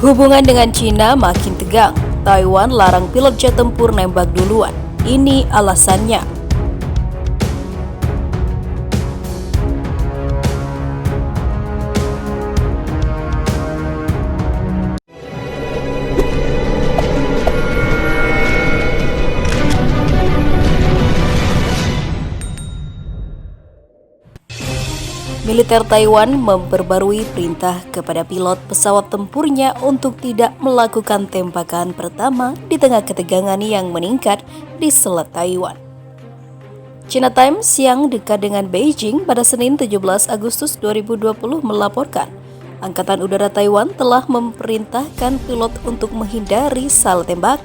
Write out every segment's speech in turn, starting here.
Hubungan dengan Cina makin tegang. Taiwan larang pilot jet tempur nembak duluan. Ini alasannya. Militer Taiwan memperbarui perintah kepada pilot pesawat tempurnya untuk tidak melakukan tembakan pertama di tengah ketegangan yang meningkat di Selat Taiwan. China Times yang dekat dengan Beijing pada Senin 17 Agustus 2020 melaporkan, Angkatan Udara Taiwan telah memerintahkan pilot untuk menghindari salah tembak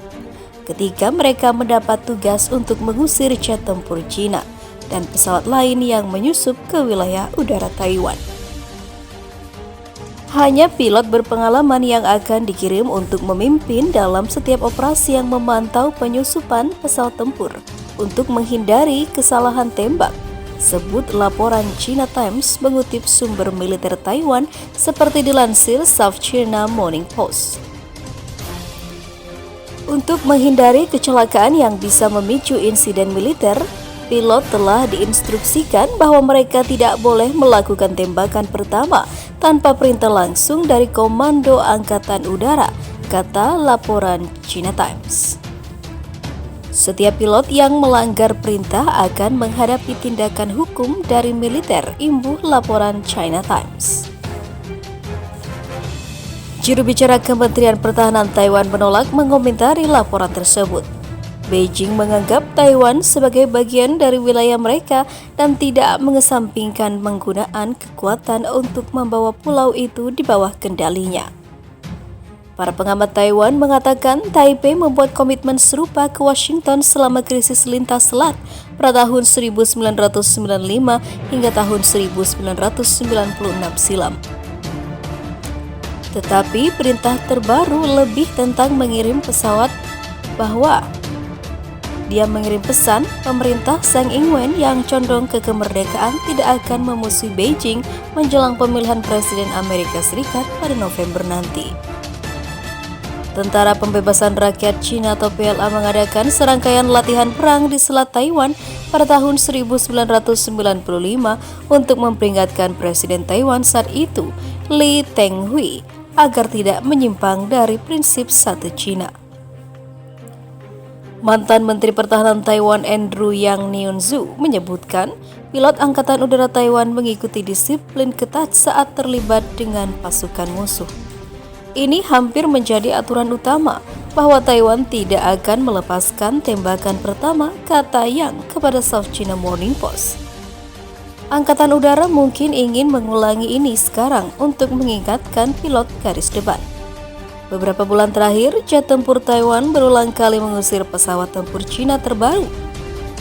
ketika mereka mendapat tugas untuk mengusir jet tempur Cina dan pesawat lain yang menyusup ke wilayah udara Taiwan. Hanya pilot berpengalaman yang akan dikirim untuk memimpin dalam setiap operasi yang memantau penyusupan pesawat tempur untuk menghindari kesalahan tembak, sebut laporan China Times mengutip sumber militer Taiwan seperti dilansir South China Morning Post. Untuk menghindari kecelakaan yang bisa memicu insiden militer, pilot telah diinstruksikan bahwa mereka tidak boleh melakukan tembakan pertama tanpa perintah langsung dari Komando Angkatan Udara, kata laporan China Times. Setiap pilot yang melanggar perintah akan menghadapi tindakan hukum dari militer, imbuh laporan China Times. Juru bicara Kementerian Pertahanan Taiwan menolak mengomentari laporan tersebut. Beijing menganggap Taiwan sebagai bagian dari wilayah mereka dan tidak mengesampingkan penggunaan kekuatan untuk membawa pulau itu di bawah kendalinya. Para pengamat Taiwan mengatakan Taipei membuat komitmen serupa ke Washington selama krisis lintas selat pada tahun 1995 hingga tahun 1996 silam. Tetapi perintah terbaru lebih tentang mengirim pesawat bahwa dia mengirim pesan pemerintah Tsang Ing-wen yang condong ke kemerdekaan tidak akan memusuhi Beijing menjelang pemilihan Presiden Amerika Serikat pada November nanti. Tentara Pembebasan Rakyat Cina atau PLA mengadakan serangkaian latihan perang di Selat Taiwan pada tahun 1995 untuk memperingatkan Presiden Taiwan saat itu, Lee Teng-hui, agar tidak menyimpang dari prinsip satu Cina. Mantan Menteri Pertahanan Taiwan Andrew Yang Neun-zu menyebutkan pilot Angkatan Udara Taiwan mengikuti disiplin ketat saat terlibat dengan pasukan musuh. Ini hampir menjadi aturan utama bahwa Taiwan tidak akan melepaskan tembakan pertama, kata Yang kepada South China Morning Post. Angkatan Udara mungkin ingin mengulangi ini sekarang untuk mengingatkan pilot garis depan. Beberapa bulan terakhir, jet tempur Taiwan berulang kali mengusir pesawat tempur Cina terbaru.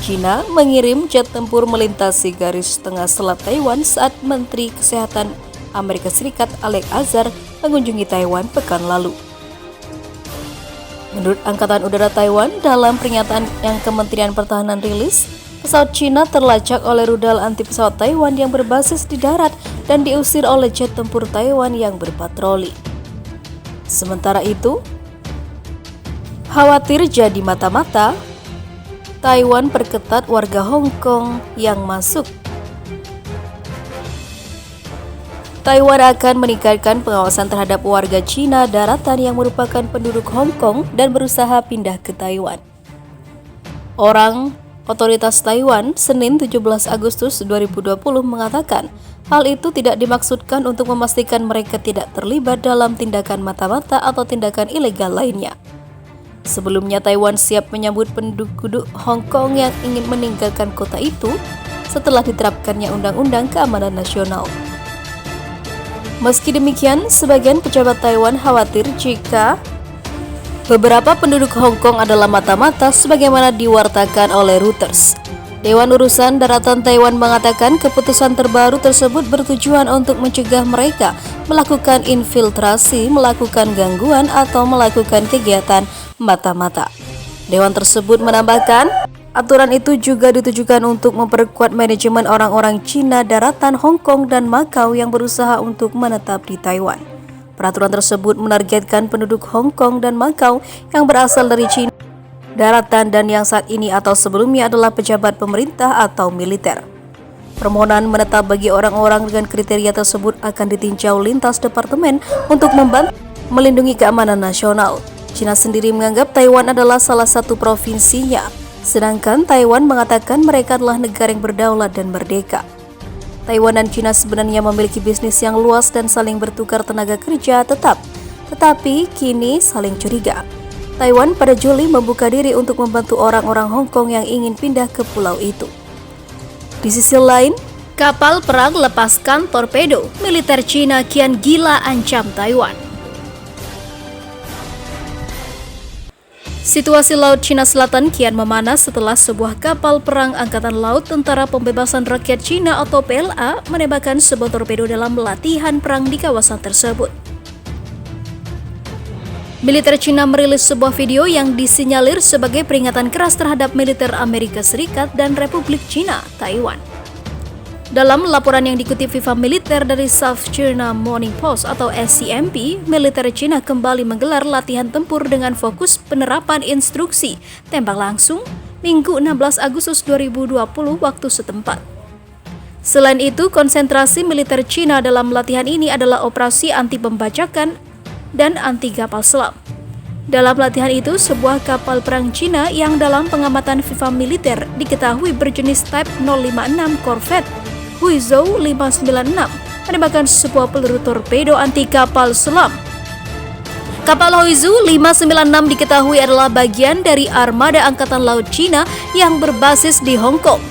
Cina mengirim jet tempur melintasi garis tengah selat Taiwan saat Menteri Kesehatan Amerika Serikat Alex Azar mengunjungi Taiwan pekan lalu. Menurut Angkatan Udara Taiwan, dalam pernyataan yang Kementerian Pertahanan rilis, pesawat Cina terlacak oleh rudal anti pesawat Taiwan yang berbasis di darat dan diusir oleh jet tempur Taiwan yang berpatroli. Sementara itu, khawatir jadi mata-mata, Taiwan perketat warga Hong Kong yang masuk. Taiwan akan meningkatkan pengawasan terhadap warga Cina daratan yang merupakan penduduk Hong Kong dan berusaha pindah ke Taiwan. Otoritas Taiwan Senin 17 Agustus 2020 mengatakan hal itu tidak dimaksudkan untuk memastikan mereka tidak terlibat dalam tindakan mata-mata atau tindakan ilegal lainnya. Sebelumnya Taiwan siap menyambut penduduk Hong Kong yang ingin meninggalkan kota itu setelah diterapkannya Undang-Undang Keamanan Nasional. Meski demikian, sebagian pejabat Taiwan khawatir jika beberapa penduduk Hong Kong adalah mata-mata sebagaimana diwartakan oleh Reuters. Dewan Urusan Daratan Taiwan mengatakan keputusan terbaru tersebut bertujuan untuk mencegah mereka melakukan infiltrasi, melakukan gangguan, atau melakukan kegiatan mata-mata. Dewan tersebut menambahkan, aturan itu juga ditujukan untuk memperkuat manajemen orang-orang Cina daratan Hong Kong dan Macau yang berusaha untuk menetap di Taiwan. Peraturan tersebut menargetkan penduduk Hong Kong dan Macau yang berasal dari China, daratan dan yang saat ini atau sebelumnya adalah pejabat pemerintah atau militer. Permohonan menetap bagi orang-orang dengan kriteria tersebut akan ditinjau lintas departemen untuk membantu melindungi keamanan nasional. China sendiri menganggap Taiwan adalah salah satu provinsinya, sedangkan Taiwan mengatakan mereka adalah negara yang berdaulat dan merdeka. Taiwan dan China sebenarnya memiliki bisnis yang luas dan saling bertukar tenaga kerja tetapi kini saling curiga. Taiwan pada Juli membuka diri untuk membantu orang-orang Hong Kong yang ingin pindah ke pulau itu. Di sisi lain, kapal perang lepaskan torpedo, militer China kian gila ancam Taiwan. Situasi Laut Cina Selatan kian memanas setelah sebuah kapal perang Angkatan Laut Tentara Pembebasan Rakyat Cina atau PLA menembakkan sebuah torpedo dalam latihan perang di kawasan tersebut. Militer Cina merilis sebuah video yang disinyalir sebagai peringatan keras terhadap militer Amerika Serikat dan Republik Cina, Taiwan. Dalam laporan yang dikutip Viva Militer dari South China Morning Post atau SCMP, militer Cina kembali menggelar latihan tempur dengan fokus penerapan instruksi tembak langsung Minggu 16 Agustus 2020 waktu setempat. Selain itu, konsentrasi militer Cina dalam latihan ini adalah operasi anti pembajakan dan anti kapal selam. Dalam latihan itu, sebuah kapal perang Cina yang dalam pengamatan Viva Militer diketahui berjenis Type 056 Corvette Huizhou 596 menembakkan sebuah peluru torpedo anti kapal selam. Kapal Huizhou 596 diketahui adalah bagian dari armada Angkatan Laut Cina yang berbasis di Hong Kong.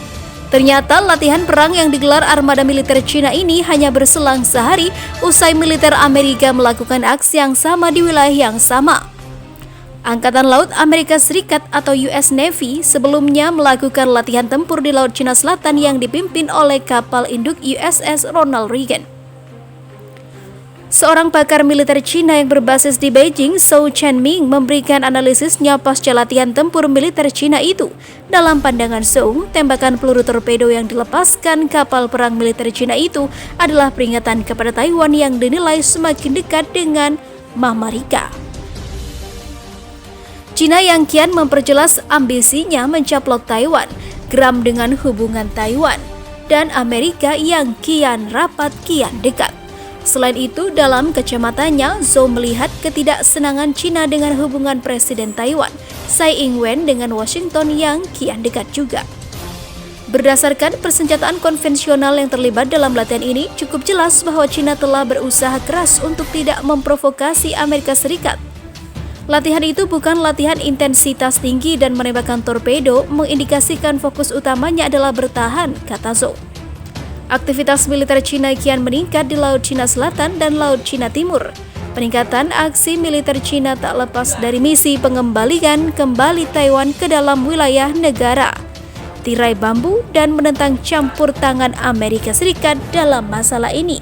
Ternyata latihan perang yang digelar armada militer Cina ini hanya berselang sehari usai militer Amerika melakukan aksi yang sama di wilayah yang sama. Angkatan Laut Amerika Serikat atau US Navy sebelumnya melakukan latihan tempur di Laut Cina Selatan yang dipimpin oleh kapal induk USS Ronald Reagan. Seorang pakar militer Cina yang berbasis di Beijing, Zhou Chenming, memberikan analisisnya pasca latihan tempur militer Cina itu. Dalam pandangan Zhou, tembakan peluru torpedo yang dilepaskan kapal perang militer Cina itu adalah peringatan kepada Taiwan yang dinilai semakin dekat dengan Amerika. Cina yang kian memperjelas ambisinya mencaplok Taiwan, geram dengan hubungan Taiwan, dan Amerika yang kian rapat kian dekat. Selain itu, dalam kacamatannya, Zhou melihat ketidaksenangan Cina dengan hubungan Presiden Taiwan, Tsai Ing-wen, dengan Washington yang kian dekat juga. Berdasarkan persenjataan konvensional yang terlibat dalam latihan ini, cukup jelas bahwa Cina telah berusaha keras untuk tidak memprovokasi Amerika Serikat. Latihan itu bukan latihan intensitas tinggi dan menembakkan torpedo mengindikasikan fokus utamanya adalah bertahan, kata Zhou. Aktivitas militer Cina kian meningkat di Laut Cina Selatan dan Laut Cina Timur. Peningkatan aksi militer Cina tak lepas dari misi pengembalian kembali Taiwan ke dalam wilayah negara, tirai bambu, dan menentang campur tangan Amerika Serikat dalam masalah ini.